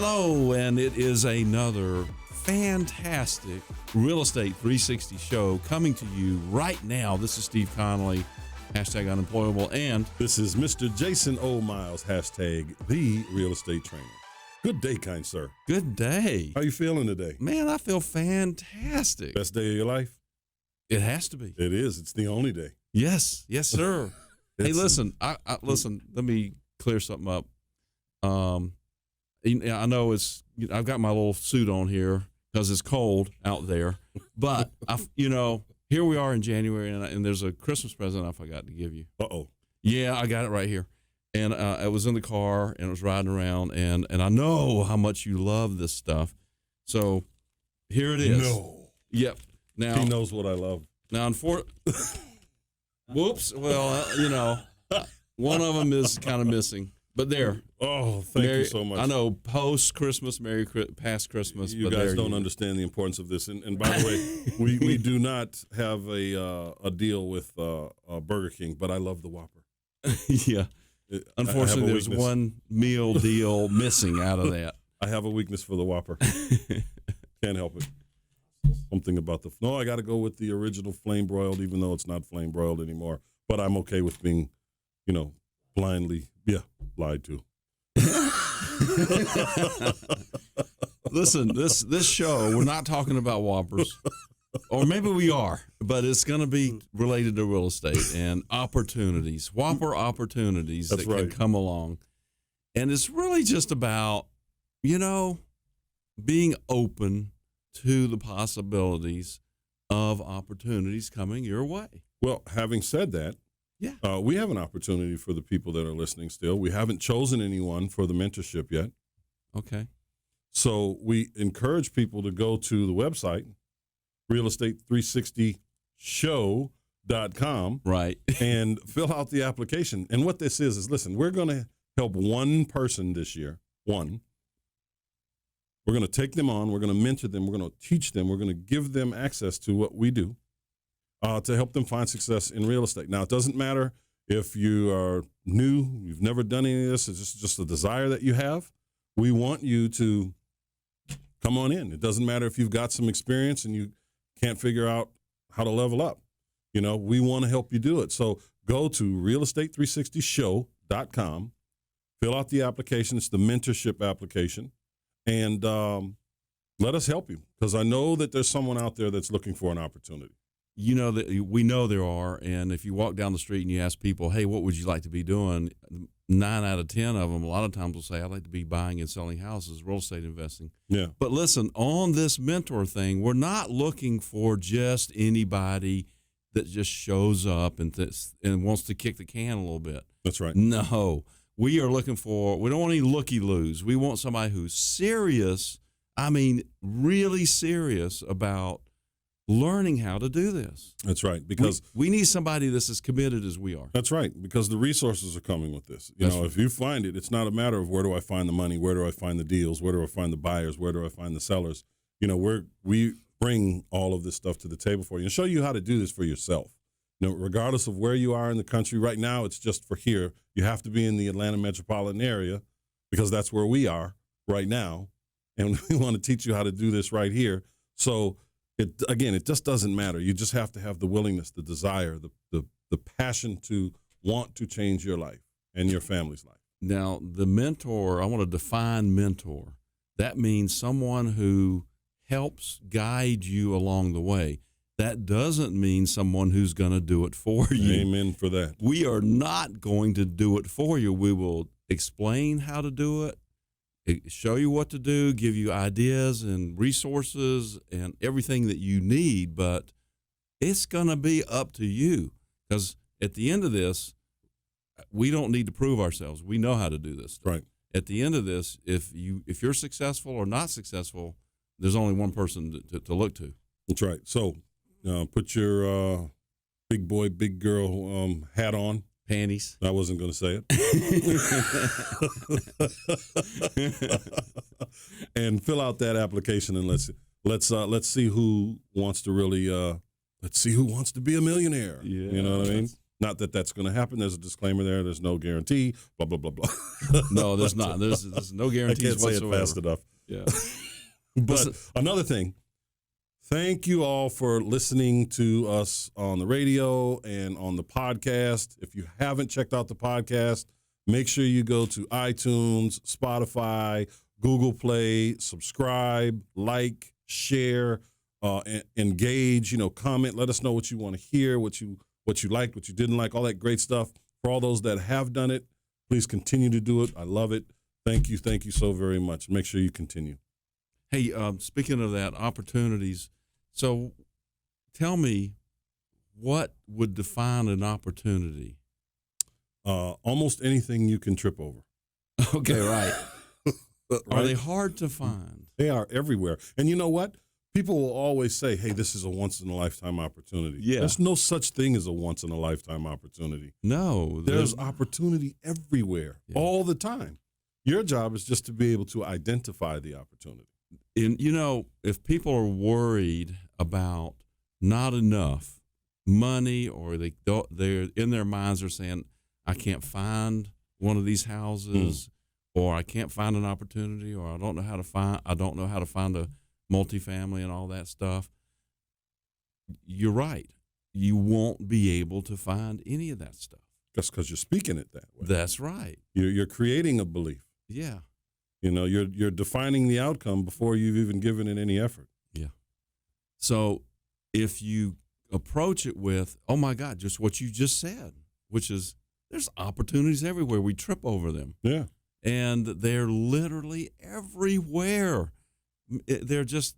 Hello, and it is another fantastic Real Estate 360 show coming to you right now. This is Steve Connolly, hashtag unemployable, and this is Mr. Jason O. Miles, hashtag the real estate trainer. Good day, kind sir. Good day. How you feeling today? Man, I feel fantastic. Best day of your life? It has to be. It is. It's the only day. Yes, sir. Hey, listen, listen. Let me clear something up. I know I've got my little suit on here because it's cold out there, but here we are in January, and there's a Christmas present I forgot to give you. Uh-oh. Yeah, I got it right here, and I was in the car and I was riding around, and I know how much you love this stuff, so here it is. No. Yep. Now he knows what I love. Now, whoops. Well, one of them is kind of missing, but there. Oh, thank you so much. I know, post-Christmas, past Christmas. You guys don't understand the importance of this. And by the way, we do not have a deal with Burger King, but I love the Whopper. Yeah. Unfortunately, there's one meal deal missing out of that. I have a weakness for the Whopper. Can't help it. Something about no, I got to go with the original flame broiled, even though it's not flame broiled anymore. But I'm okay with being, blindly, lied to. Listen, this show, we're not talking about Whoppers, or maybe we are, but it's going to be related to real estate and opportunities, Whopper opportunities that can come along. And it's really just about, being open to the possibilities of opportunities coming your way. Well, having said that, we have an opportunity for the people that are listening still. We haven't chosen anyone for the mentorship yet. Okay. So we encourage people to go to the website, realestate360show.com. Right. And fill out the application. And what this is listen, we're going to help one person this year. One. We're going to take them on. We're going to mentor them. We're going to teach them. We're going to give them access to what we do to help them find success in real estate. Now, it doesn't matter if you are new, you've never done any of this. It's just a desire that you have. We want you to come on in. It doesn't matter if you've got some experience and you can't figure out how to level up. We want to help you do it. So go to realestate360show.com, fill out the application. It's the mentorship application. And let us help you, because I know that there's someone out there that's looking for an opportunity. We know there are, and if you walk down the street and you ask people, hey, what would you like to be doing? 9 out of 10 of them, a lot of times will say, I'd like to be buying and selling houses, real estate investing. Yeah. But listen, on this mentor thing, we're not looking for just anybody that just shows up and wants to kick the can a little bit. That's right. No. We are looking for, we don't want any looky-loos. We want somebody who's serious, really serious about learning how to do this. That's right. Because we need somebody that's as committed as we are. That's right. Because the resources are coming with this. If you find it, it's not a matter of where do I find the money, where do I find the deals, where do I find the buyers, where do I find the sellers. We bring all of this stuff to the table for you and show you how to do this for yourself. Regardless of where you are in the country, right now it's just for here. You have to be in the Atlanta metropolitan area because that's where we are right now. And we want to teach you how to do this right here. So, it just doesn't matter. You just have to have the willingness, the desire, the passion to want to change your life and your family's life. Now, the mentor, I want to define mentor. That means someone who helps guide you along the way. That doesn't mean someone who's going to do it for you. Amen for that. We are not going to do it for you. We will explain how to do it, show you what to do, give you ideas and resources and everything that you need, but it's going to be up to you, because at the end of this, we don't need to prove ourselves. We know how to do this. Right. At the end of this, if you're successful or not successful, there's only one person to look to. That's right. So put your big boy, big girl hat on. Panties. I wasn't going to say it. And fill out that application, and let's see who wants to really let's see who wants to be a millionaire. Yeah, you know what I mean? Not that that's going to happen. There's a disclaimer there. There's no guarantee. Blah blah blah blah. No, there's not. There's no guarantees I can't whatsoever. say it fast enough. Yeah. But another thing, thank you all for listening to us on the radio and on the podcast. If you haven't checked out the podcast, make sure you go to iTunes, Spotify, Google Play, subscribe, like, share, engage, comment. Let us know what you want to hear, what you liked, what you didn't like, all that great stuff. For all those that have done it, please continue to do it. I love it. Thank you so very much. Make sure you continue. Hey, speaking of that, opportunities. So tell me, what would define an opportunity? Almost anything you can trip over. Okay, right. Right? Are they hard to find? They are everywhere. And you know what? People will always say, hey, this is a once-in-a-lifetime opportunity. Yeah. There's no such thing as a once-in-a-lifetime opportunity. No. There's opportunity everywhere, all the time. Your job is just to be able to identify the opportunity. And, if people are worried about not enough money, or they're in their minds are saying, I can't find one of these houses, or I can't find an opportunity, or I don't know how to find a multifamily and all that stuff. You're right. You won't be able to find any of that stuff. Just because you're speaking it that way. That's right. You're creating a belief. Yeah. You're defining the outcome before you've even given it any effort. Yeah. So if you approach it with, oh my God, just what you just said, which is there's opportunities everywhere. We trip over them. Yeah. And they're literally everywhere. They're just,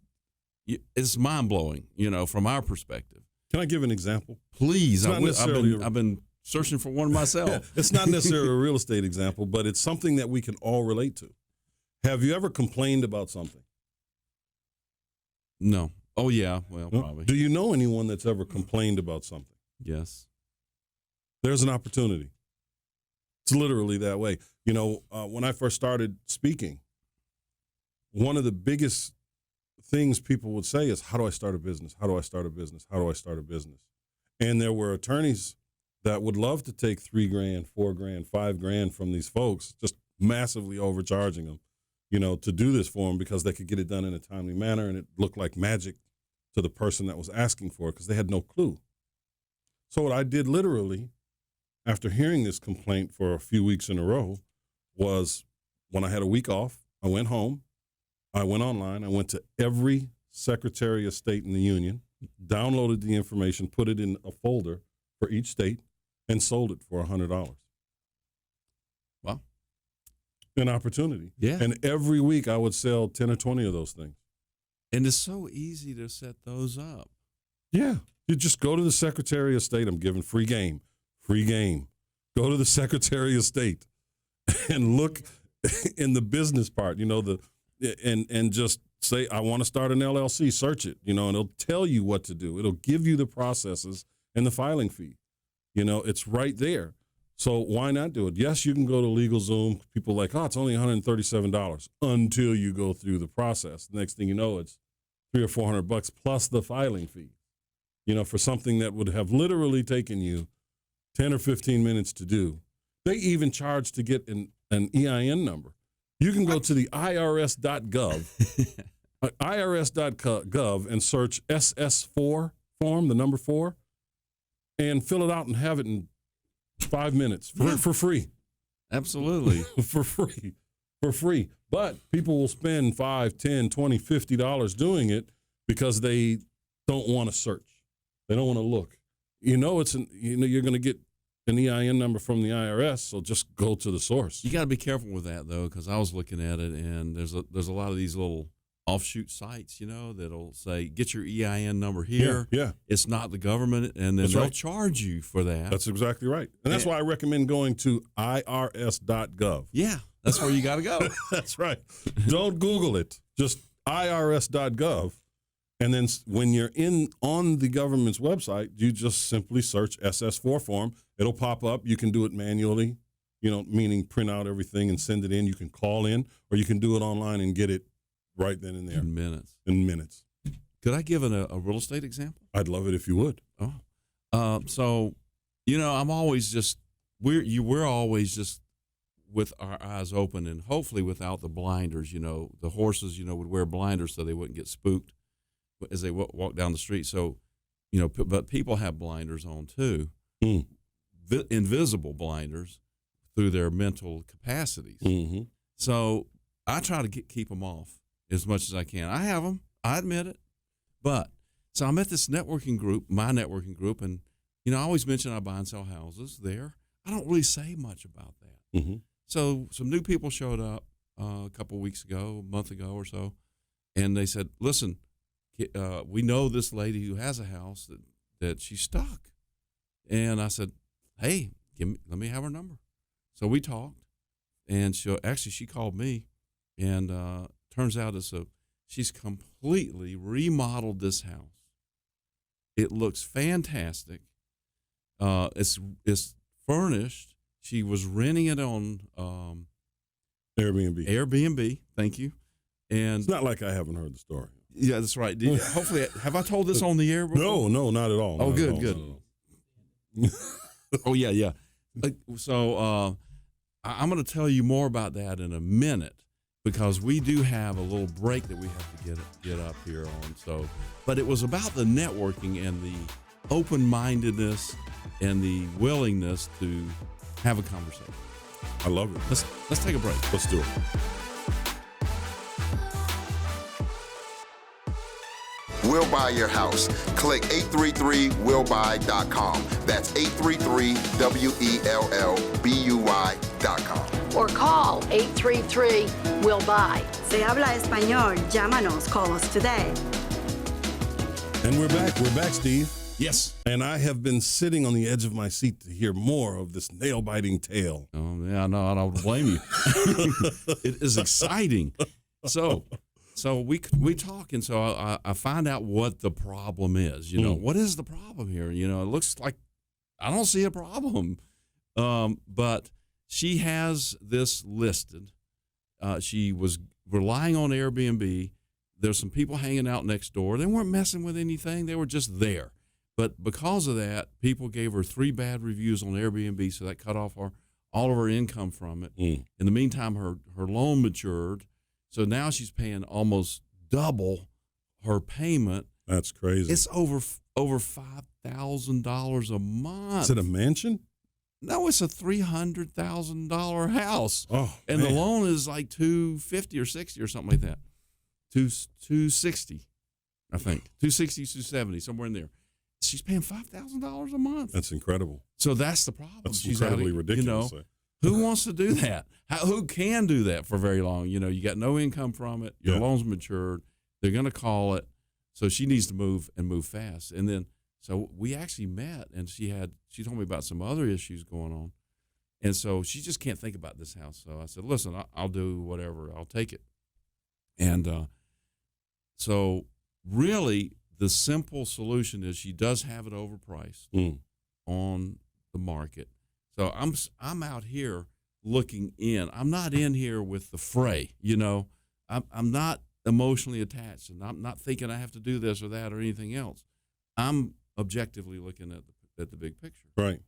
it's mind blowing, from our perspective. Can I give an example? Please. I've been searching for one myself. Yeah, it's not necessarily a real estate example, but it's something that we can all relate to. Have you ever complained about something? No. Oh, yeah. Well, No? probably. Do you know anyone that's ever complained about something? Yes. There's an opportunity. It's literally that way. When I first started speaking, one of the biggest things people would say is, how do I start a business? How do I start a business? How do I start a business? And there were attorneys that would love to take $3,000, $4,000, $5,000 from these folks, just massively overcharging them, to do this for them because they could get it done in a timely manner, and it looked like magic to the person that was asking for it because they had no clue. So what I did literally, after hearing this complaint for a few weeks in a row, was when I had a week off, I went home, I went online, I went to every Secretary of State in the Union, downloaded the information, put it in a folder for each state, and sold it for $100. Wow. An opportunity. Yeah. And every week I would sell 10 or 20 of those things. And it's so easy to set those up. Yeah. You just go to the Secretary of State. I'm giving free game. Go to the Secretary of State and look in the business part, and just say, I want to start an LLC, search it, and it'll tell you what to do. It'll give you the processes and the filing fee. It's right there. So why not do it? Yes, you can go to LegalZoom. People are like, oh, it's only $137 until you go through the process. The next thing you know, it's $300 or $400 plus the filing fee, for something that would have literally taken you 10 or 15 minutes to do. They even charge to get an EIN number. You can go to the irs.gov, irs.gov, and search SS4 form, the number 4, and fill it out and have it in 5 minutes for free. Absolutely. For free. But people will spend $5, $10, $20, $50 doing it because they don't want to search. They don't want to look. You're going to get an EIN number from the IRS, so just go to the source. You got to be careful with that, though, because I was looking at it, and there's a lot of these little offshoot sites, that'll say, get your EIN number here. Yeah. It's not the government, and then they'll charge you for that. That's exactly right. And that's why I recommend going to irs.gov. Yeah, that's where you got to go. That's right. Don't Google it. Just irs.gov. And then when you're on the government's website, you just simply search SS4 form. It'll pop up. You can do it manually, meaning print out everything and send it in. You can call in, or you can do it online and get it right then and there. In minutes. Could I give a real estate example? I'd love it if you would. So I'm always just we're always just with our eyes open and hopefully without the blinders. The horses would wear blinders so they wouldn't get spooked as they walk down the street. So but people have blinders on too, invisible blinders through their mental capacities. Mm-hmm. So I try to keep them off as much as I can. I have them, I admit it, but so I'm at this networking group, my networking group, and I always mention I buy and sell houses there. I don't really say much about that. Mm-hmm. So some new people showed up a couple of weeks ago, a month ago or so, and they said, "Listen, we know this lady who has a house that she's stuck." And I said, "Hey, let me have her number." So we talked, and she called me, and turns out she's completely remodeled this house. It looks fantastic. It's furnished. She was renting it on Airbnb. Thank you. And It's not like I haven't heard the story. yeah, that's right. Hopefully, have I told this on the air before? No, not at all. Oh, Not at good, all, good. not at all. Oh yeah. So I'm going to tell you more about that in a minute because we do have a little break that we have to get up here on. So, but it was about the networking and the open-mindedness and the willingness to have a conversation. I love it. Let's take a break. Let's do it. We'll Buy Your House. Click 833willbuy.com. That's 833WELLBUY.com. Or call 833-WILL-BUY. Se habla español. Llámanos. Call us today. And we're back. We're back, Steve. Yes. And I have been sitting on the edge of my seat to hear more of this nail-biting tale. Oh yeah, no, I don't blame you. It is exciting. So we talk, and so I find out what the problem is. What is the problem here? It looks like I don't see a problem, but she has this listed. She was relying on Airbnb. There's some people hanging out next door. They weren't messing with anything. They were just there. But because of that, people gave her 3 bad reviews on Airbnb, so that cut off all of her income from it. In the meantime, her loan matured, so now she's paying almost double her payment. That's crazy. It's over $5,000 a month. Is it a mansion? No, it's a $300,000 house. Oh, and man. the loan is like $250 or $60 or something like that. $260, I think. $260, $270, somewhere in there. She's paying $5,000 a month. That's incredible. So that's the problem. That's She's incredibly ridiculous. Who wants to do that? Who can do that for very long? You got no income from it. Your loan's matured. They're going to call it. So she needs to move fast. And then, so we actually met, and she told me about some other issues going on. And so she just can't think about this house. So I said, listen, I'll do whatever. I'll take it. And so really, the simple solution is she does have it overpriced on the market. So I'm out here looking in. I'm not in here with the fray. I'm not emotionally attached, and I'm not thinking I have to do this or that or anything else. I'm objectively looking at the big picture. Right.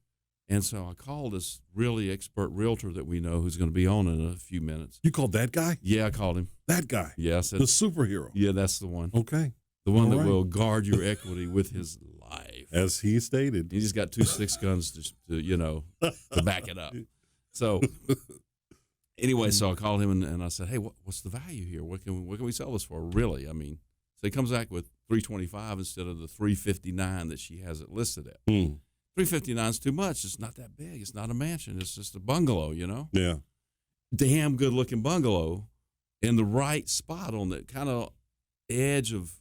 And so I called this really expert realtor that we know who's going to be on in a few minutes. You called that guy? Yeah, I called him. That guy? Yeah, I said, the superhero? Yeah, that's the one. Okay. The one All that right. will guard your equity with his life. As he stated. He just got 2 6 guns to back it up. So anyway, so I called him and I said, hey, what's the value here? What can we sell this for? Really? I mean, so he comes back with $325 instead of the $359 that she has it listed at. $359 is too much. It's not that big. It's not a mansion. It's just a bungalow, Yeah. Damn good looking bungalow in the right spot on the kind of edge of,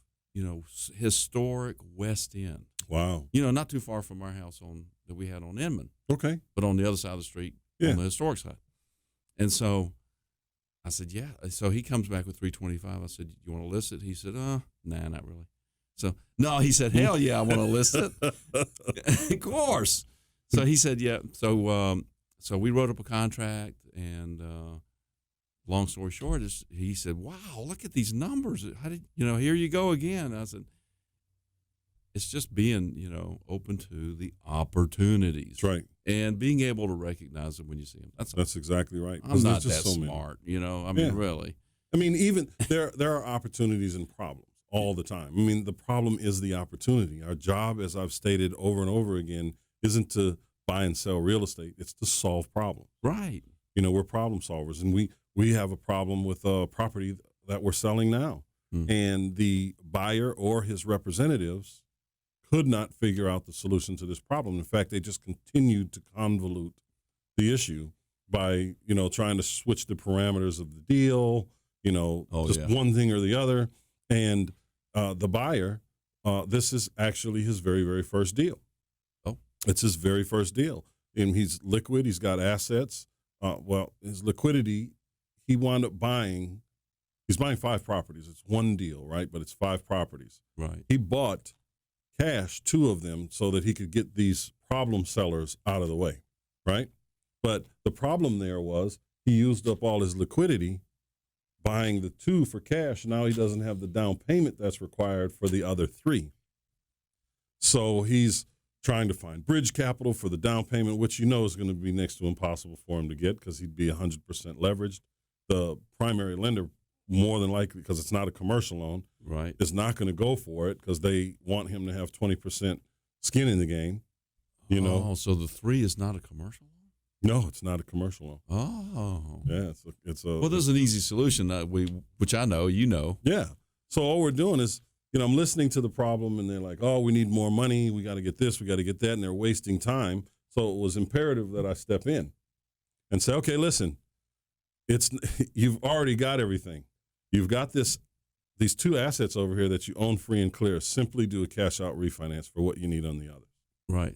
historic West End. Wow. Not too far from our house that we had on Inman, Okay. but on the other side of the street, Yeah. on the historic side. And so I said, yeah. So he comes back with $325. I said, you want to list it? He said, nah, not really. So, no, he said, hell yeah, I want to list it. Of course. So he said, yeah. So we wrote up a contract, and long story short is he said, wow, look at these numbers. How did here you go again. I said, it's just being, open to the opportunities. That's right. And being able to recognize them when you see them. That's exactly right. I'm 'Cause not there's that just so many. smart, I mean, Yeah. really. I mean, even there are opportunities and problems all the time. I mean, the problem is the opportunity. Our job, as I've stated over and over again, isn't to buy and sell real estate. It's to solve problems. Right. We're problem solvers, and we have a problem with a property that we're selling now. And the buyer or his representatives could not figure out the solution to this problem. In fact, they just continued to convolute the issue by, trying to switch the parameters of the deal, one thing or the other. And the buyer, this is actually his very, very first deal. Oh. It's his very first deal. And he's liquid. He's got assets. His liquidity, he wound up buying. He's buying 5 properties. It's one deal, right? But it's 5 properties. Right. He bought cash 2 of them so that he could get these problem sellers out of the way, right? But the problem there was he used up all his liquidity buying the 2 for cash. Now he doesn't have the down payment that's required for the other 3. So he's trying to find bridge capital for the down payment, which is going to be next to impossible for him to get because he'd be 100% leveraged. The primary lender, more than likely, because it's not a commercial loan, Right. is not going to go for it because they want him to have 20% skin in the game. Oh, so the 3 is not a commercial loan? No, it's not a commercial loan. Oh. Yeah, it's a. Well, there's an easy solution which I know, Yeah. So all we're doing is, I'm listening to the problem, and they're like, "Oh, we need more money. We got to get this. We got to get that," and they're wasting time. So it was imperative that I step in and say, "Okay, listen, you've already got everything. You've got these 2 assets over here that you own free and clear. Simply do a cash out refinance for what you need on the other, Right.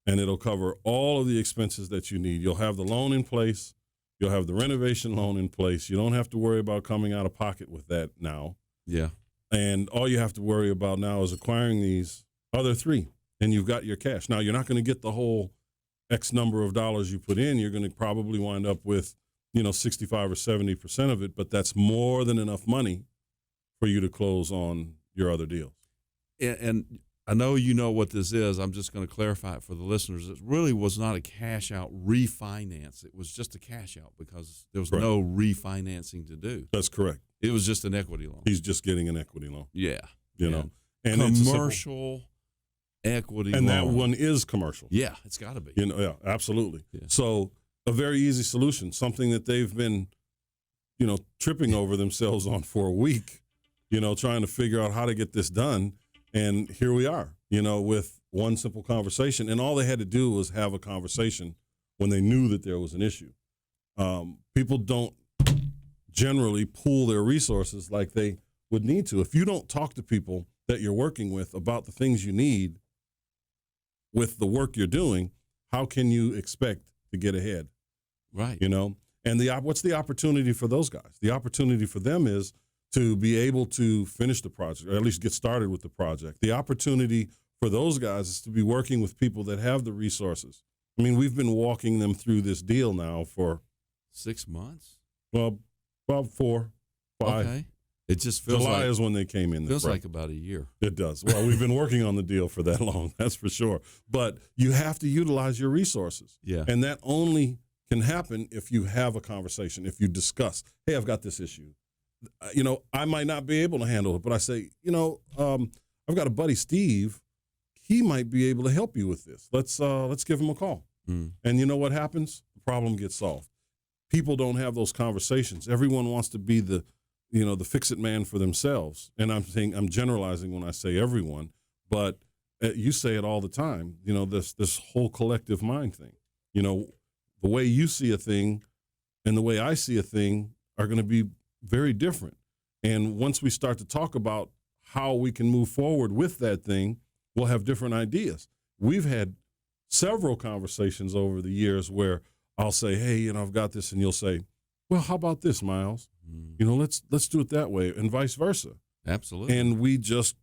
and it'll cover all of the expenses that you need. You'll have the loan in place. You'll have the renovation loan in place. You don't have to worry about coming out of pocket with that now. Yeah. And all you have to worry about now is acquiring these other 3, and you've got your cash. Now, you're not going to get the whole X number of dollars you put in. You're going to probably wind up with, 65 or 70% of it, but that's more than enough money for you to close on your other deals. And I know you know what this is. I'm just going to clarify it for the listeners. It really was not a cash out refinance. It was just a cash out because there was Correct. no refinancing to do. That's correct. It was just an equity loan. He's just getting an equity loan, Yeah. And commercial equity and loan. that one is commercial. Yeah, it's got to be. Yeah, absolutely. Yeah. So a very easy solution, something that they've been, tripping over themselves on for a week, trying to figure out how to get this done. And here we are, with one simple conversation. And all they had to do was have a conversation when they knew that there was an issue. People don't generally pool their resources like they would need to. If you don't talk to people that you're working with about the things you need with the work you're doing, how can you expect to get ahead? Right. And what's the opportunity for those guys? The opportunity for them is to be able to finish the project, or at least get started with the project. The opportunity for those guys is to be working with people that have the resources. I mean, we've been walking them through this deal now for 6 months. Well, about 4, 5. Okay. It just feels July like is when they came in. feels Right. like about a year. It does. Well, we've been working on the deal for that long, that's for sure. But you have to utilize your resources. Yeah. And that only can happen if you have a conversation, if you discuss, hey, I've got this issue. I might not be able to handle it, but I say, I've got a buddy, Steve. He might be able to help you with this. Let's give him a call. Mm. And you know what happens? The problem gets solved. People don't have those conversations. Everyone wants to be the fix-it man for themselves. And I'm generalizing when I say everyone, but you say it all the time. This whole collective mind thing. The way you see a thing and the way I see a thing are going to be very different. And once we start to talk about how we can move forward with that thing, we'll have different ideas. We've had several conversations over the years where I'll say, hey, I've got this, and you'll say, well, how about this, Miles? Let's do it that way, and vice versa. Absolutely. And we just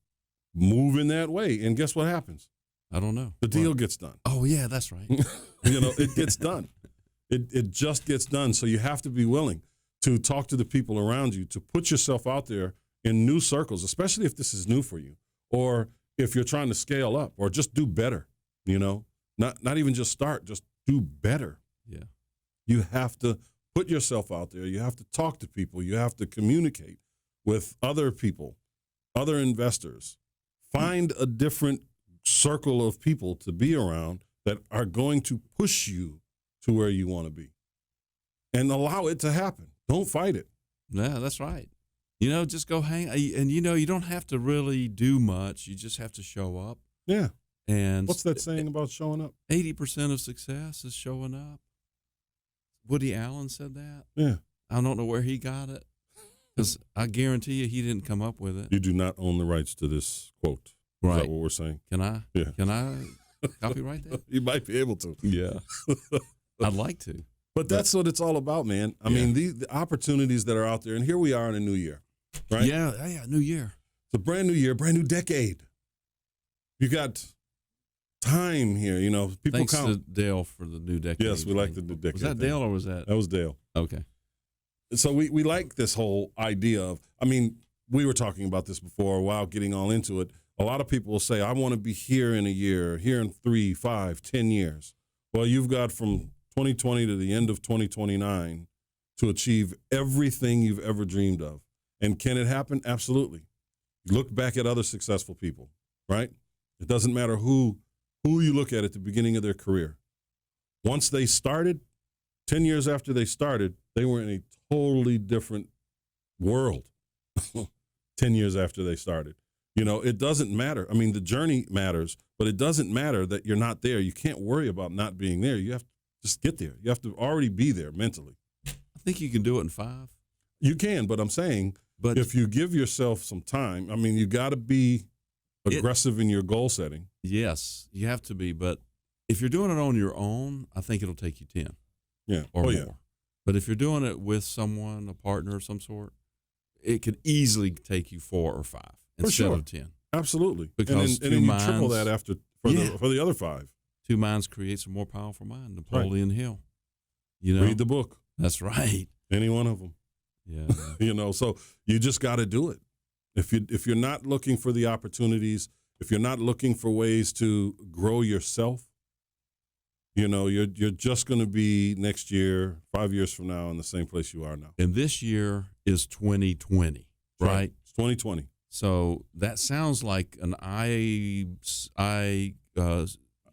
move in that way. And guess what happens? I don't know. The deal gets done. Oh, yeah, that's right. It gets done. It just gets done. So you have to be willing to talk to the people around you, to put yourself out there in new circles, especially if this is new for you, or if you're trying to scale up or just do better, not even just start, just do better. Yeah. You have to put yourself out there. You have to talk to people. You have to communicate with other people, other investors. Find a different circle of people to be around that are going to push you to where you want to be, and allow it to happen. Don't fight it. Yeah, that's right. Just go hang. And, you don't have to really do much. You just have to show up. Yeah. And What's that saying about showing up? 80% of success is showing up. Woody Allen said that. Yeah. I don't know where he got it, because I guarantee you he didn't come up with it. You do not own the rights to this quote. Right. Is that what we're saying? Can I? Yeah. Can I copyright that? You might be able to. Yeah. I'd like to. But that's what it's all about, man. I mean, the opportunities that are out there, and here we are in a new year, right? Yeah, new year. It's a brand new year, brand new decade. You got time here, people Thanks count. to Dale for the new decade. Yes, we like the new decade. Was that thing. Dale or was that? That was Dale. Okay. So we like this whole idea of, we were talking about this before, while getting all into it. A lot of people will say, I want to be here in a year, here in 3, 5, 10 years. Well, you've got from 2020 to the end of 2029 to achieve everything you've ever dreamed of. And can it happen? Absolutely. Look back at other successful people, right? It doesn't matter who you look at the beginning of their career. Once they started, 10 years after they started, they were in a totally different world 10 years after they started. It doesn't matter. The journey matters, but it doesn't matter that you're not there. You can't worry about not being there. You have to just get there. You have to already be there mentally. I think you can do it in 5. You can, but I'm saying, But if you give yourself some time, you got to be aggressive in your goal setting. Yes, you have to be. But if you're doing it on your own, I think it'll take you 10 Yeah. or more. Yeah. But if you're doing it with someone, a partner of some sort, it could easily take you 4 or 5 instead sure. of 10. Absolutely. Because and then you triple minds- that after for the other 5. 2 minds creates a more powerful mind. Napoleon Hill. Read the book. That's right. Any one of them. Yeah. So you just got to do it. If you're not looking for the opportunities, if you're not looking for ways to grow yourself, you're just going to be next year, 5 years from now, in the same place you are now. And this year is 2020, right? It's 2020. So that sounds like an A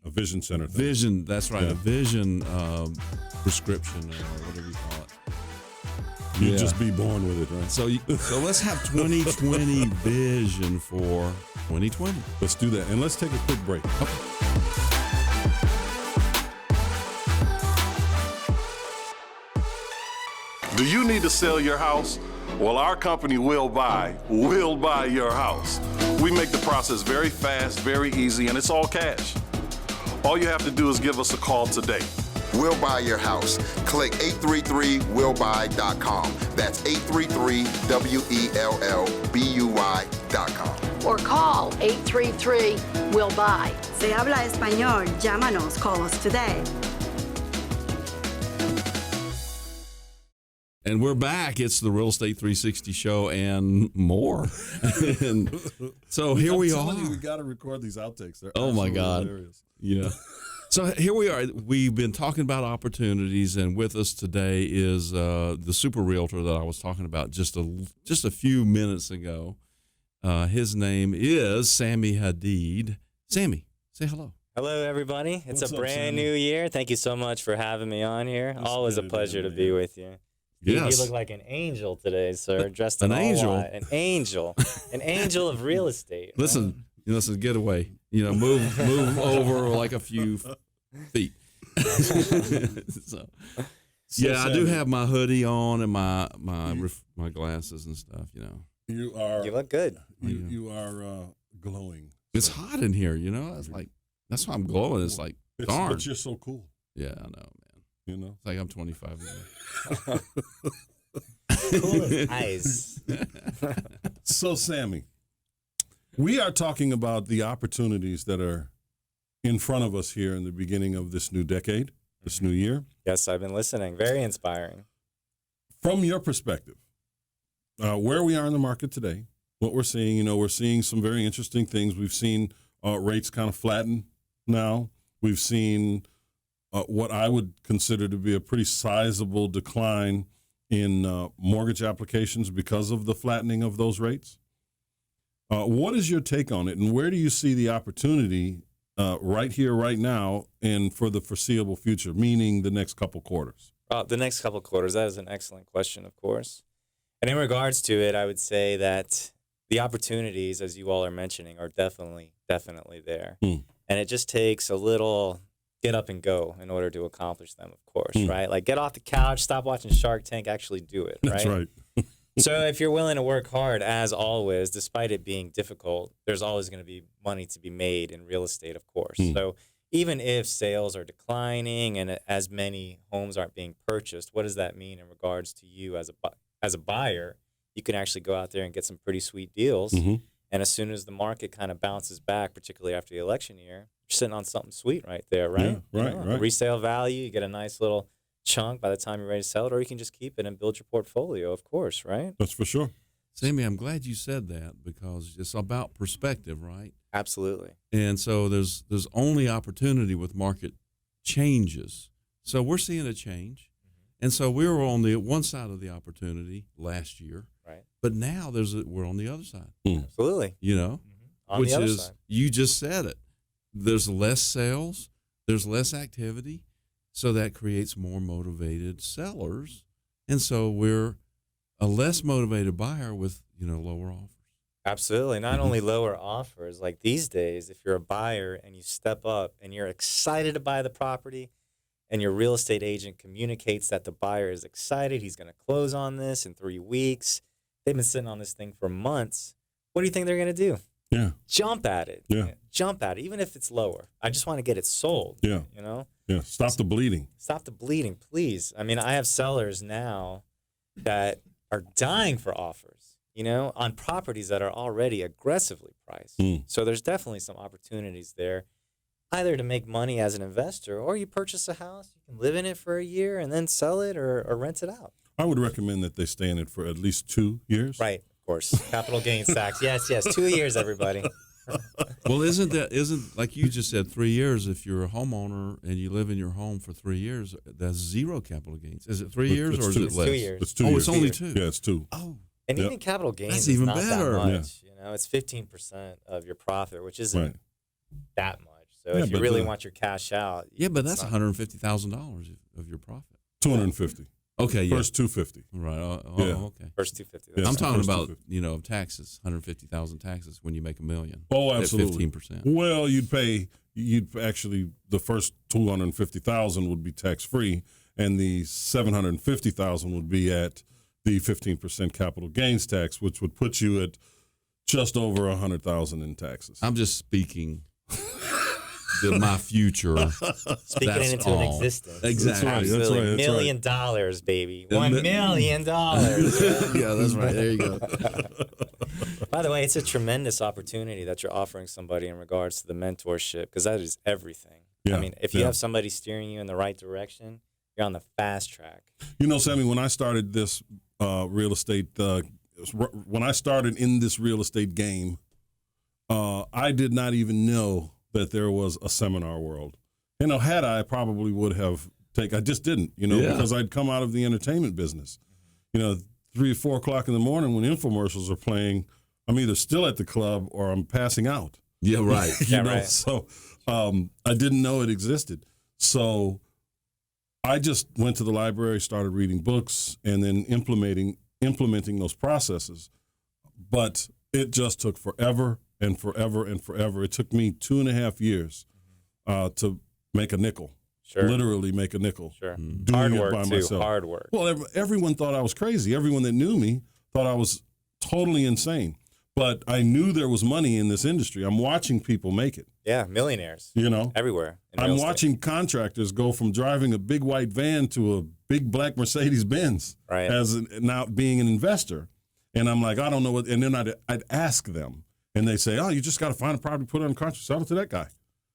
vision center thing. vision. That's right, Yeah. a vision prescription or whatever you call it. You'd Yeah. just be born with it, right? So let's have 2020 vision for 2020. Let's do that. And let's take a quick break. Do you need to sell your house? Well, our company will buy your house. We make the process very fast, very easy, and it's all cash. All you have to do is give us a call today. We'll buy your house. Click 833willbuy.com. That's 833WELLBUY.com. Or call 833-WILL-BUY. Se habla español, llámanos, call us today. And we're back. It's the Real Estate 360 show and more. And so here we are. We got to record these outtakes. They're Oh my absolutely God. hilarious. Yeah. So here we are. We've been talking about opportunities, and with us today is the super realtor that I was talking about just a few minutes ago. His name is Sammy Hadid. Sammy, say hello. Hello, everybody. It's What's a up, brand Sammy? new year. Thank you so much for having me on here. That's Always a good, pleasure to man. be with you. Yes. You look like an angel today, sir. Dressed An in all angel? white. An angel. An angel of real estate. Listen, get away. Move over like a few feet. So, yeah, I do have my hoodie on and my glasses and stuff. You are. You look good. You are glowing. It's hot in here. It's like that's why I'm glowing. It's like darn. But you're so cool. Yeah, I know, man. It's like I'm 25 again. Cool as ice. So, Sammy, we are talking about the opportunities that are in front of us here in the beginning of this new decade, this new year. Yes, I've been listening. Very inspiring. From your perspective, where we are in the market today, what we're seeing. You know, we're seeing some very interesting things. We've seen rates kind of flatten now. We've seen what I would consider to be a pretty sizable decline in mortgage applications because of the flattening of those rates. What is your take on it, and where do you see the opportunity right here, right now, and for the foreseeable future, meaning the next couple quarters? The next couple of quarters, that is an excellent question, of course. And in regards to it, I would say that the opportunities, as you all are mentioning, are definitely there. And it just takes a little get up and go in order to accomplish them, of course, right? Like get off the couch, stop watching Shark Tank, actually do it, right? That's right. So if you're willing to work hard, as always, despite it being difficult, there's always going to be money to be made in real estate, of course. So even if sales are declining and as many homes aren't being purchased, what does that mean in regards to you as a buyer? You can actually go out there and get some pretty sweet deals. And as soon as the market kind of bounces back, particularly after the election year, you're sitting on something sweet right there, right? Yeah, right, You know, right. Resale value, you get a nice little chunk by the time you're ready to sell it, or you can just keep it and build your portfolio, of course, right? That's for sure. Sammy, I'm glad you said that because it's about perspective, right? Absolutely. And so there's only opportunity with market changes. So we're seeing a change. And so we were on the one side of the opportunity last year. Right. But now we're on the other side, Absolutely. you know, On which the other is, side. you just said it. There's less sales, there's less activity. So that creates more motivated sellers. And so we're a less motivated buyer with, lower offers. Absolutely. Not only lower offers, like these days, if you're a buyer and you step up and you're excited to buy the property and your real estate agent communicates that the buyer is excited, he's going to close on this in 3 weeks. They've been sitting on this thing for months. What do you think they're going to do? Yeah. Jump at it. Yeah. Jump at it, even if it's lower. I just want to get it sold. Yeah. Yeah. Stop the bleeding. Stop the bleeding, please. I mean, I have sellers now that are dying for offers, on properties that are already aggressively priced. So there's definitely some opportunities there, either to make money as an investor, or you purchase a house, you can live in it for a year and then sell it or rent it out. I would recommend that they stay in it for at least 2 years. Right, of course. Capital gains tax. Yes, 2 years, everybody. Well, isn't like you just said, 3 years? If you're a homeowner and you live in your home for 3 years, that's zero capital gains. Is it 3 years It's or is two. it It's less? 2 years. It's 2 Oh, years. it's only 2. Yeah, it's 2. Oh, And Yep. even capital gains That's is even not better. that much. It's 15% of your profit, which isn't Right. that much. So Yeah, if you but really the- want your cash out, yeah, but it's that's not- $150,000 of your profit. 250. Okay, yeah. First 250. Right. Yeah. Okay. First 250. Yeah. I'm it's the talking first about 250. taxes, 150,000 taxes when you make $1 million. Oh, at absolutely. 15%. Well, you'd actually, the first 250,000 would be tax free, and the 750,000 would be at the 15% capital gains tax, which would put you at just over 100,000 in taxes. I'm just speaking my future. Speaking That's it into all. an existence. Exactly. That's right. Absolutely. That's $1 million, baby. $1 million. Yeah, that's right. There you go. By the way, it's a tremendous opportunity that you're offering somebody in regards to the mentorship, because that is everything. Yeah, I mean, if you yeah. have somebody steering you in the right direction, you're on the fast track. Sammy, when I started this real estate, when I started in this real estate game, I did not even know that there was a seminar world. Had I probably would have taken, I just didn't, Yeah. because I'd come out of the entertainment business. 3 or 4 o'clock in the morning when infomercials are playing, I'm either still at the club or I'm passing out. Yeah, right. Right. So I didn't know it existed. So I just went to the library, started reading books, and then implementing those processes. But it just took forever and forever and forever. It took me 2.5 years to make a nickel. Sure. Literally make a nickel. Sure. Doing Hard it work, by too. myself. Hard work. Well, everyone thought I was crazy. Everyone that knew me thought I was totally insane. But I knew there was money in this industry. I'm watching people make it. Yeah, millionaires everywhere. in real I'm estate. watching contractors go from driving a big white van to a big black Mercedes Benz Right. now being an investor. And I'm like, I don't know what. And then I'd ask them, and they say, oh, you just got to find a property, put it on contract, sell it to that guy.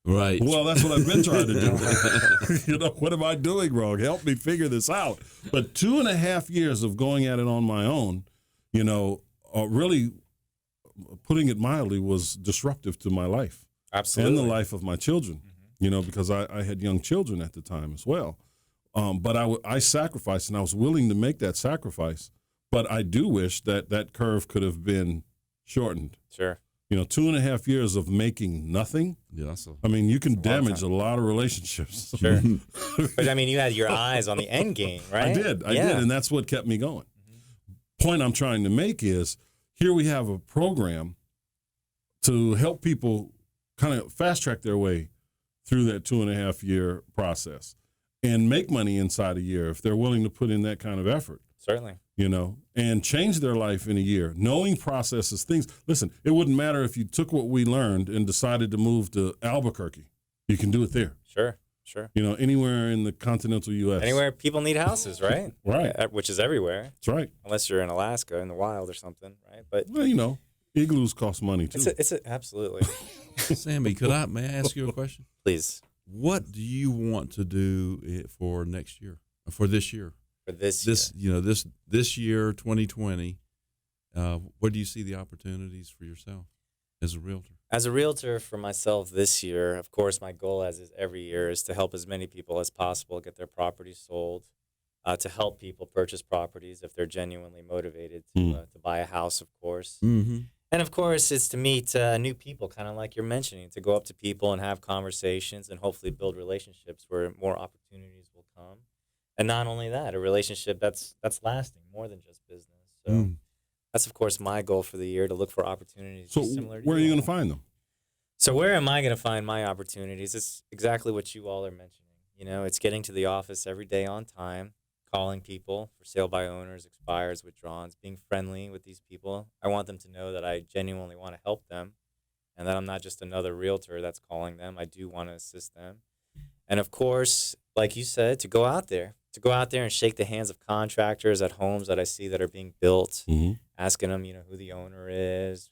Right. Well, that's what I've been trying to do. What am I doing wrong? Help me figure this out. But 2.5 years of going at it on my own, really putting it mildly, was disruptive to my life. Absolutely. And the life of my children, because I had young children at the time as well. But I sacrificed, and I was willing to make that sacrifice. But I do wish that curve could have been shortened. Sure. 2.5 years of making nothing. Yeah, You can damage a lot of relationships. Sure. But I mean, you had your eyes on the end game, right? I did, and that's what kept me going. Point I'm trying to make is, here we have a program to help people kind of fast track their way through that 2.5 year process and make money inside a year if they're willing to put in that kind of effort. Certainly. And change their life in a year, knowing processes, things. Listen, it wouldn't matter if you took what we learned and decided to move to Albuquerque. You can do it there. Sure. Anywhere in the continental U.S. Anywhere people need houses, right? Right. Which is everywhere. That's right. Unless you're in Alaska in the wild or something, right? But Well, igloos cost money too. Absolutely. Sammy, may I ask you a question? Please. What do you want to do for next year, for this year? For this year, 2020, where do you see the opportunities for yourself as a realtor? As a realtor for myself this year, of course, my goal, as is every year, is to help as many people as possible get their properties sold, to help people purchase properties if they're genuinely motivated to buy a house, of course. Mm-hmm. And, of course, it's to meet new people, kind of like you're mentioning, to go up to people and have conversations and hopefully build relationships where more opportunities will come. And not only that, a relationship that's lasting, more than just business. So that's, of course, my goal for the year, to look for opportunities. So similar to where are you going to find them? So where am I going to find my opportunities? It's exactly what you all are mentioning. It's getting to the office every day on time, calling people for sale by owners, expires, withdrawals, being friendly with these people. I want them to know that I genuinely want to help them and that I'm not just another realtor that's calling them. I do want to assist them. And, of course, like you said, to go out there and shake the hands of contractors at homes that I see that are being built, asking them, who the owner is,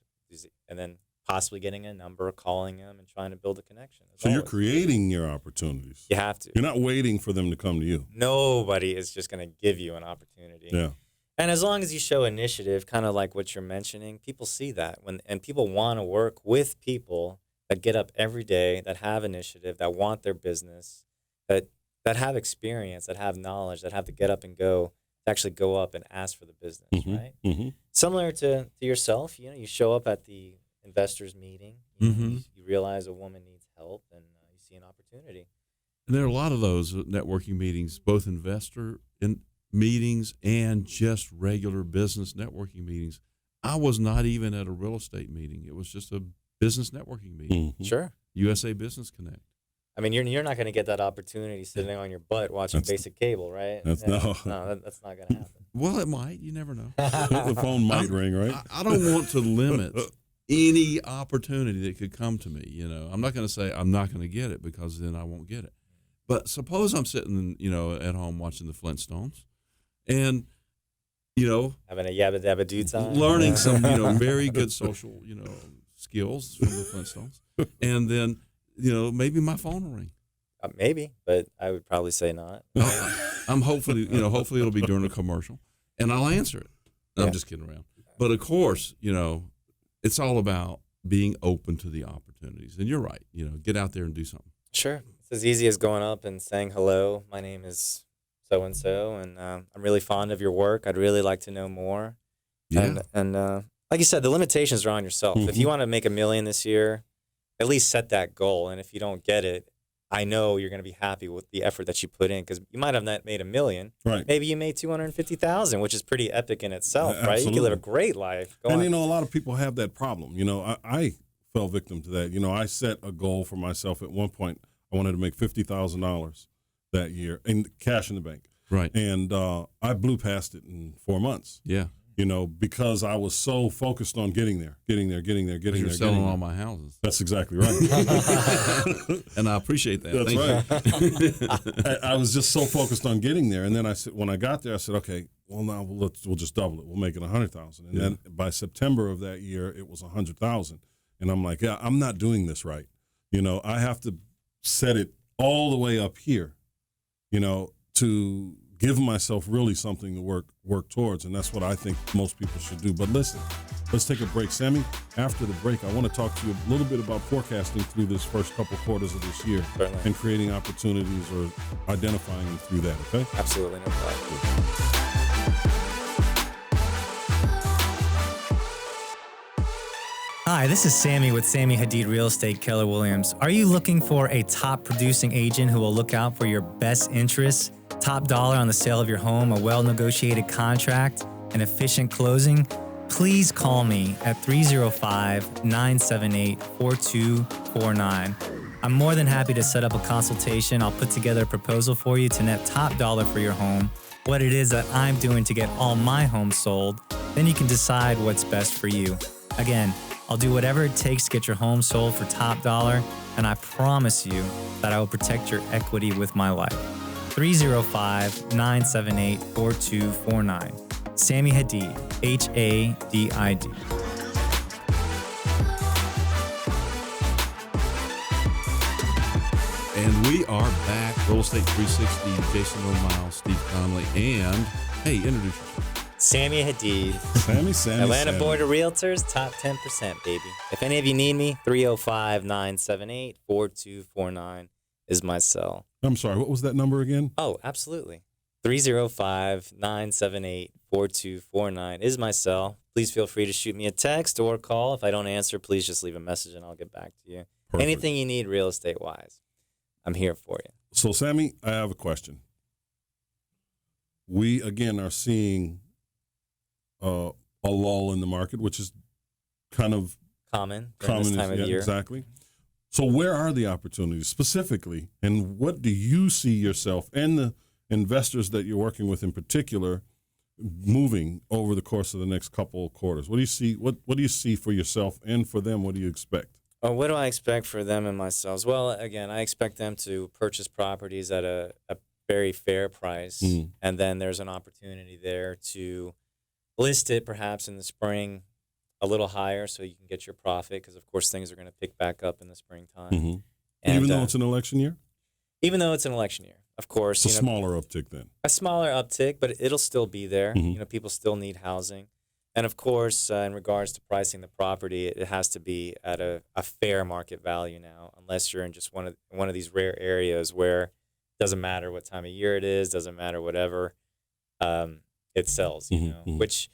and then possibly getting a number, calling them, and trying to build a connection. So you're creating your opportunities. You have to. You're not waiting for them to come to you. Nobody is just going to give you an opportunity. Yeah. And as long as you show initiative, kind of like what you're mentioning, people see that and people want to work with people that get up every day, that have initiative, that want their business, that have experience, that have knowledge, that have to get up and go, to actually go up and ask for the business, right? Mm-hmm. Similar to yourself, you show up at the investors meeting, you realize a woman needs help, and you see an opportunity. And there are a lot of those networking meetings, both investor meetings and just regular business networking meetings. I was not even at a real estate meeting. It was just a business networking meeting. Mm-hmm. Sure. USA Business Connect. I mean, you're not going to get that opportunity sitting on your butt watching basic cable, right? That's not going to happen. Well, it might. You never know. The phone might ring, right? I don't want to limit any opportunity that could come to me. I'm not going to say I'm not going to get it, because then I won't get it. But suppose I'm sitting, at home watching the Flintstones, and having a yabba dabba doo time, learning some very good social skills from the Flintstones, and then maybe my phone will ring. Maybe, but I would probably say not. I'm hopefully it'll be during a commercial, and I'll answer it. I'm just kidding around. But of course, it's all about being open to the opportunities. And you're right. Get out there and do something. Sure. It's as easy as going up and saying, hello, my name is so-and-so, and I'm really fond of your work. I'd really like to know more. Yeah. And like you said, the limitations are on yourself. If you want to make $1 million this year, at least set that goal. And if you don't get it, I know you're going to be happy with the effort that you put in, because you might have not made $1 million. Right. Maybe you made $250,000, which is pretty epic in itself, right? You can live a great life. Go and on. a lot of people have that problem. I fell victim to that. I set a goal for myself at one point. I wanted to make $50,000 that year in cash in the bank. Right. And I blew past it in 4 months. Yeah. Because I was so focused on getting there. You're selling all my houses. That's exactly right. And I appreciate that. That's right. I was just so focused on getting there. And then I said, when I got there, I said, okay, well, now we'll just double it. We'll make it 100,000. And then by September of that year, it was 100,000. And I'm like, yeah, I'm not doing this right. I have to set it all the way up here, to give myself really something to work towards. And that's what I think most people should do. But listen, Let's take a break. Sammy, after the break, I want to talk to you a little bit about forecasting through this first couple quarters of this year. Certainly. And creating opportunities or identifying them through that, okay? Absolutely, no problem. Hi, this is Sammy with Sammy Hadid Real Estate Keller Williams. Are you looking for a top producing agent who will look out for your best interests? Top dollar on the sale of your home, a well-negotiated contract, an efficient closing? Please call me at 305-978-4249. I'm more than happy to set up a consultation. I'll put together a proposal for you to net top dollar for your home, what it is that I'm doing to get all my homes sold. Then you can decide what's best for you. Again, I'll do whatever it takes to get your home sold for top dollar, and I promise you that I will protect your equity with my life. 305-978-4249. Sammy Hadid, Hadid. And we are back. Real Estate 360, Jason O'Miles, Steve Conley, and, hey, introduce yourself. Sammy Hadid, Sammy. Atlanta Sammy. Board of Realtors, top 10%, baby. If any of you need me, 305-978-4249 is my cell. I'm sorry, what was that number again? Oh, absolutely. 305-978-4249 is my cell. Please feel free to shoot me a text or call. If I don't answer, please just leave a message and I'll get back to you. Perfect. Anything you need real estate-wise, I'm here for you. So, Sammy, I have a question. We, again, are seeing a lull in the market, which is kind of Common during this time of year. Exactly. So where are the opportunities specifically, and what do you see yourself and the investors that you're working with in particular moving over the course of the next couple of quarters? What do you see? What do you see for yourself and for them? What do you expect? Oh, what do I expect for them and myself? Well, again, I expect them to purchase properties at a very fair price, and then there's an opportunity there to list it perhaps in the spring a little higher so you can get your profit, because of course things are going to pick back up in the springtime. Mm-hmm. And, even though it's an election year? Even though it's an election year, of course. It's a smaller uptick then. A smaller uptick, but it'll still be there. Mm-hmm. People still need housing. And of course, in regards to pricing the property, it has to be at a fair market value now, unless you're in just one of these rare areas where it doesn't matter what time of year it is, doesn't matter whatever. It sells, which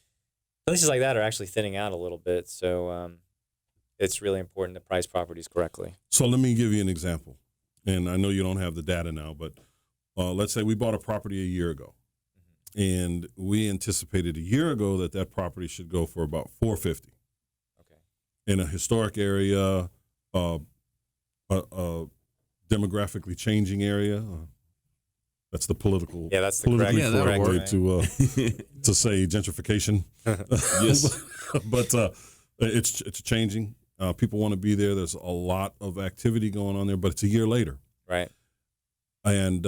places like that are actually thinning out a little bit. So it's really important to price properties correctly. So let me give you an example. And I know you don't have the data now, but let's say we bought a property a year ago. And we anticipated a year ago that property should go for about $450. Okay. In a historic area, a demographically changing area. That's the political. Yeah, that's the politically correct way right? to say gentrification. Yes. but it's changing. People want to be there. There's a lot of activity going on there, but it's a year later. Right. And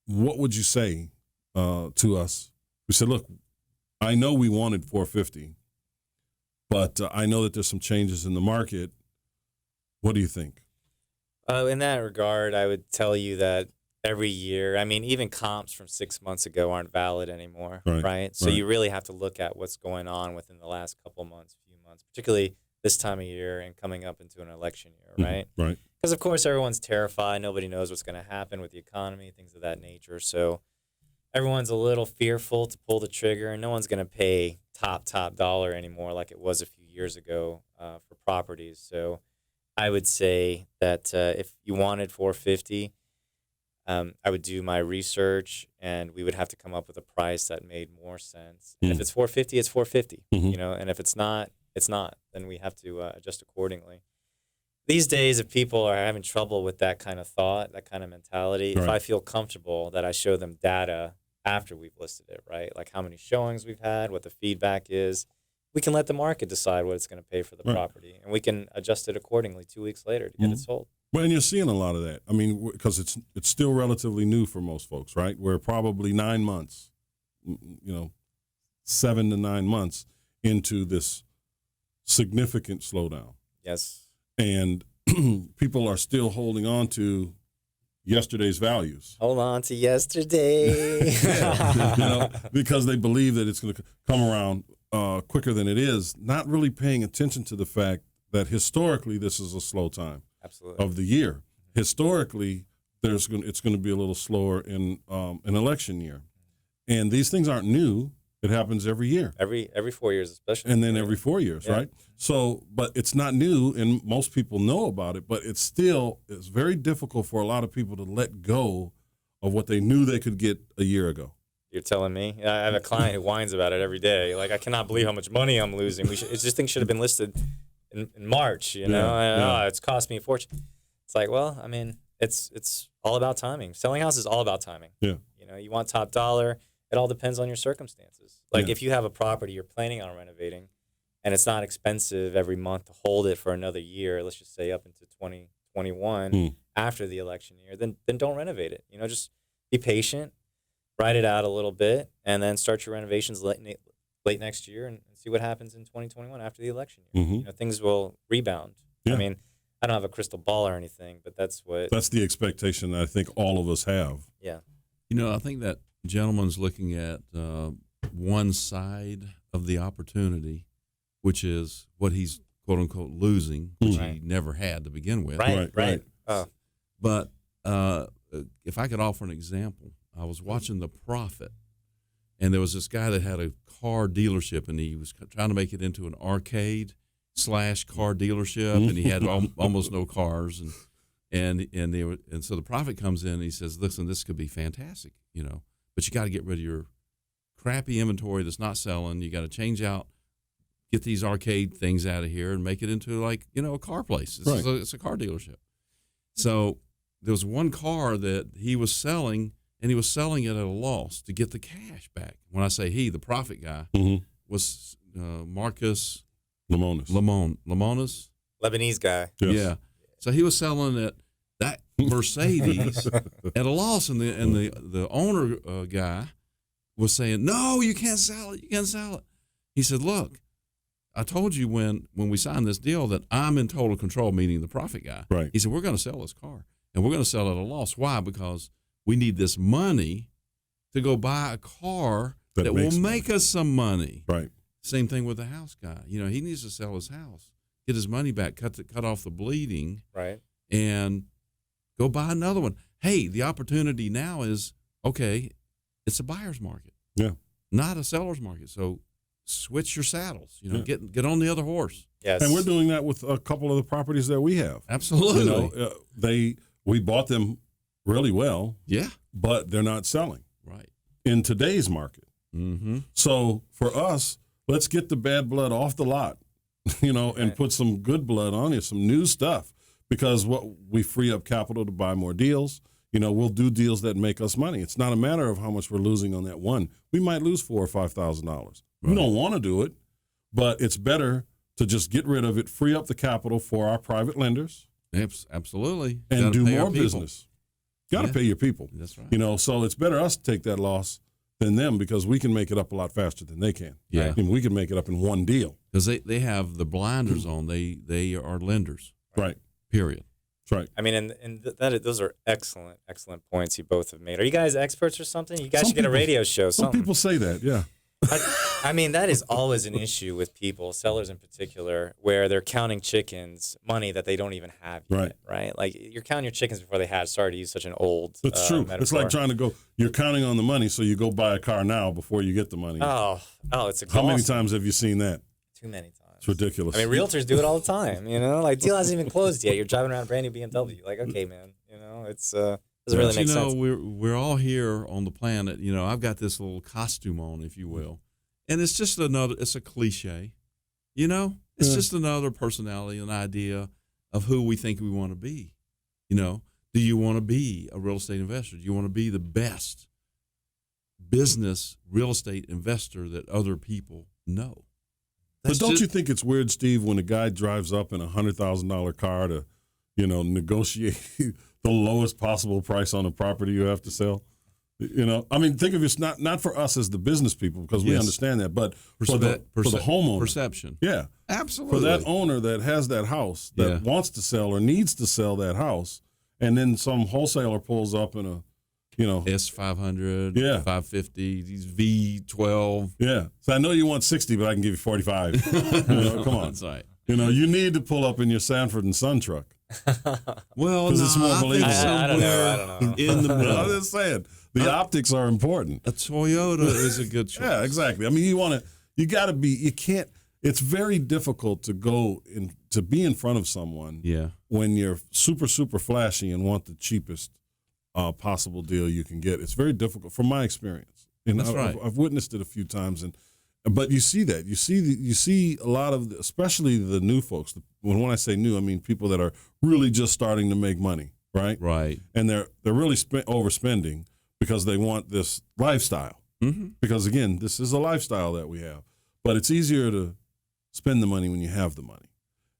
what would you say to us? We said, look, I know we wanted 450, but I know that there's some changes in the market. What do you think? In that regard, I would tell you that every year, I mean, even comps from 6 months ago aren't valid anymore, right? So you really have to look at what's going on within the last couple months, few months, particularly this time of year and coming up into an election year, right? Right. Because, of course, everyone's terrified. Nobody knows what's going to happen with the economy, things of that nature. So everyone's a little fearful to pull the trigger, and no one's going to pay top dollar anymore like it was a few years ago for properties. So I would say that if you wanted 450, I would do my research, and we would have to come up with a price that made more sense. And if it's 450, it's 450, and if it's not, it's not. Then we have to adjust accordingly. These days, if people are having trouble with that kind of thought, that kind of mentality, if I feel comfortable that I show them data after we've listed it, right? Like how many showings we've had, what the feedback is, we can let the market decide what it's going to pay for the property, and we can adjust it accordingly 2 weeks later to get it sold. Well, and you're seeing a lot of that. I mean, because it's still relatively new for most folks, right? We're probably 9 months, 7 to 9 months into this significant slowdown. Yes. And people are still holding on to yesterday's values. Hold on to yesterday. Because they believe that it's going to come around quicker than it is, not really paying attention to the fact that historically this is a slow time Absolutely. of the year. Historically, it's going to be a little slower in an election year, and these things aren't new. It happens every year, Every 4 years, especially. and then every 4 years, Yeah. right? So, but it's not new, and most people know about it. But it's very difficult for a lot of people to let go of what they knew they could get a year ago. You're telling me? I have a client who whines about it every day. Like, I cannot believe how much money I'm losing. This thing should have been listed in March. You know, it's cost me a fortune. It's like, well, I mean, it's all about timing. Selling house is all about timing. Yeah. You know, you want top dollar. It all depends on your circumstances. Like, Yeah. if you have a property you're planning on renovating, and it's not expensive every month to hold it for another year, let's just say up into 2021 after the election year, then don't renovate it. You know, just be patient, ride it out a little bit, and then start your renovations late next year and see what happens in 2021 after the election year. Mhm. You know, things will rebound. Yeah. I mean, I don't have a crystal ball or anything, but that's the expectation that I think all of us have. yeah. You know, I think that gentleman's looking at one side of the opportunity, which is what he's quote unquote losing, which he Right. never had to begin with. Right. Oh, But if I could offer an example, I was watching The Prophet, and there was this guy that had a car dealership, and he was trying to make it into an arcade / car dealership, and he had almost no cars, and so the Prophet comes in and he says, "Listen, this could be fantastic, you know, but you got to get rid of your crappy inventory that's not selling. You got to change out, get these arcade things out of here, and make it into like, you know, a car place. It's a car dealership." So there was one car that he was selling, and he was selling it at a loss to get the cash back. When I say he, the Prophet guy was Marcus Lemonis. Lebanese guy. Yes. Yeah. So he was selling that Mercedes at a loss, and the owner guy was saying, "No, you can't sell it. You can't sell it." He said, "Look, I told you when we signed this deal that I'm in total control," meaning the Prophet guy. Right. He said, "We're going to sell this car, and we're going to sell it at a loss. Why? Because we need this money to go buy a car that will make us some money." Right. Same thing with the house guy. You know, he needs to sell his house, get his money back, cut off the bleeding, Right. and go buy another one. Hey, the opportunity now is, okay, it's a buyer's market, Yeah. not a seller's market. So switch your saddles. You know, get on the other horse. Yes. And we're doing that with a couple of the properties that we have. Absolutely. You know, we bought them really well, Yeah. but they're not selling Right. in today's market. Mm-hmm. So for us, let's get the bad blood off the lot, you know, and put some good blood on it, some new stuff, because we free up capital to buy more deals. You know, we'll do deals that make us money. It's not a matter of how much we're losing on that one. We might lose $4,000 or $5,000. We don't want to do it, but it's better to just get rid of it, free up the capital for our private lenders, Absolutely. and Gotta do pay our more people. business. Got to Yeah. pay your people. That's right. You know, so it's better us to take that loss than them, because we can make it up a lot faster than they can. Yeah. And we can make it up in one deal. Because they have the blinders on. They are lenders. Right. Period. That's right. I mean, and those are excellent points you both have made. Are you guys experts or something? You guys Some should get a people- radio show. Some Something. people say that, yeah. I mean, that is always an issue with people, sellers in particular, where they're counting chickens, money that they don't even have yet, right? Like, you're counting your chickens before they hatch. Sorry to use such an old That's true. metaphor. It's like trying to go, you're counting on the money, so you go buy a car now before you get the money. Oh, it's How exhausting. many times have you seen that? Too many times. It's ridiculous. I mean, realtors do it all the time, you know? Like, deal hasn't even closed yet. You're driving around a brand new BMW. Like, okay, man, you know, it's doesn't really make you know, sense. we're all here on the planet. You know, I've got this little costume on, if you will, and it's just it's a cliche. You know, it's just another personality, an idea of who we think we want to be. You know, do you want to be a real estate investor? Do you want to be the best business real estate investor that other people know? But don't you think it's weird, Steve, when a guy drives up in a $100,000 car to, you know, negotiate the lowest possible price on a property you have to sell? You know, I mean, think of it, not for us as the business people, because we Yes. understand that, but for the homeowner. Perception. Yeah. Absolutely. For that owner that has that house that Yeah. wants to sell or needs to sell that house, and then some wholesaler pulls up in a S500, Yeah. 550, these V12. Yeah. So I know you want 60, but I can give you 45. Come on. That's right. You need to pull up in your Sanford and Son truck. Well, 'Cause it's more I think believable. I don't know. somewhere in the I'm middle. just saying, the optics are important. A Toyota is a good choice. Yeah, exactly. I mean, it's very difficult to be in front of someone Yeah. when you're super, super flashy and want the cheapest possible deal you can get. It's very difficult from my experience. That's right. I've witnessed it a few times, but you see that. You see a lot of, especially the new folks. When I say new, I mean people that are really just starting to make money, right? Right. And they're really overspending because they want this lifestyle. Mm-hmm. Because again, this is a lifestyle that we have. But it's easier to spend the money when you have the money.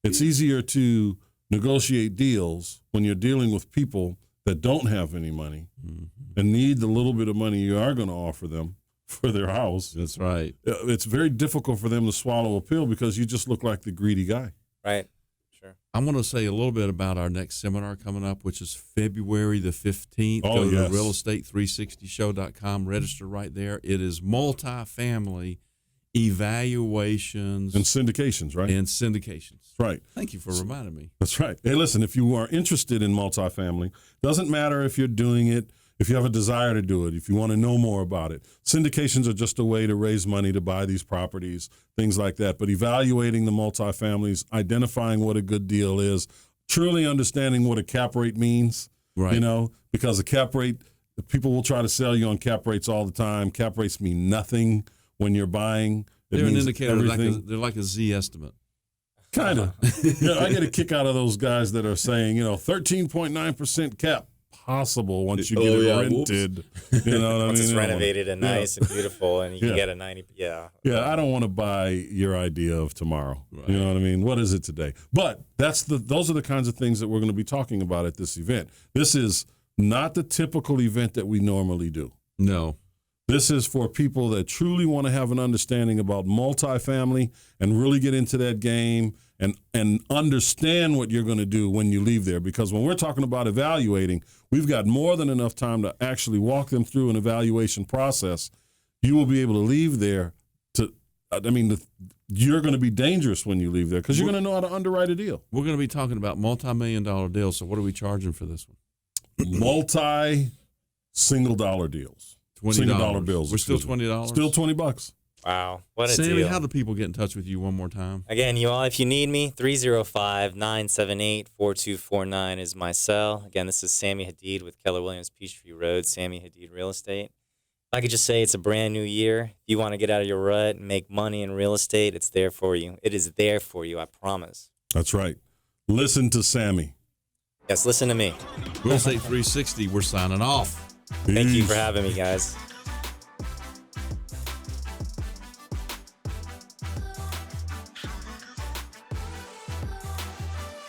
It's easier to negotiate deals when you're dealing with people that don't have any money and need the little bit of money you are going to offer them for their house. That's right. It's very difficult for them to swallow a pill because you just look like the greedy guy. Right. Sure. I want to say a little bit about our next seminar coming up, which is February the 15th. Oh, Go to yes. realestate360show.com. Register right there. It is multifamily evaluations And syndications, right? and syndications. Right. Thank you for reminding me. That's right. Hey, listen, if you are interested in multifamily, doesn't matter if you're doing it, if you have a desire to do it, if you want to know more about it. Syndications are just a way to raise money to buy these properties, things like that. But evaluating the multifamilies, identifying what a good deal is, truly understanding what a cap rate means, Right. Because a cap rate, people will try to sell you on cap rates all the time. Cap rates mean nothing when you're buying. It They're an means indicator, everything. they're like a Z estimate. Kind of. I get a kick out of those guys that are saying, 13.9% cap possible once you get it rented. You know what I mean? Once it's You don't wanna- renovated and nice and beautiful, and you can get a 90. Yeah. Yeah, I don't want to buy your idea of tomorrow. Right. You know what I mean? What is it today? But those are the kinds of things that we're going to be talking about at this event. This is not the typical event that we normally do. No. This is for people that truly want to have an understanding about multifamily and really get into that game and understand what you're going to do when you leave there. Because when we're talking about evaluating, we've got more than enough time to actually walk them through an evaluation process. You will be able to leave there you're going to be dangerous when you leave there because you're going to know how to underwrite a deal. We're going to be talking about multi-million-dollar deals. So what are we charging for this one? Single-dollar deals. $20. Single-dollar bills. We're still excuse me. $20? Still $20. Wow. What a Sammy, deal. how do people get in touch with you one more time? Again, you all, if you need me, 305-978-4249 is my cell. Again, this is Sammy Hadid with Keller Williams Peachtree Road, Sammy Hadid Real Estate. If I could just say it's a brand new year. If you want to get out of your rut and make money in real estate, it's there for you. It is there for you, I promise. That's right. Listen to Sammy. Yes, listen to me. Real Estate 360, we're signing off. Thank you for Peace. having me, guys.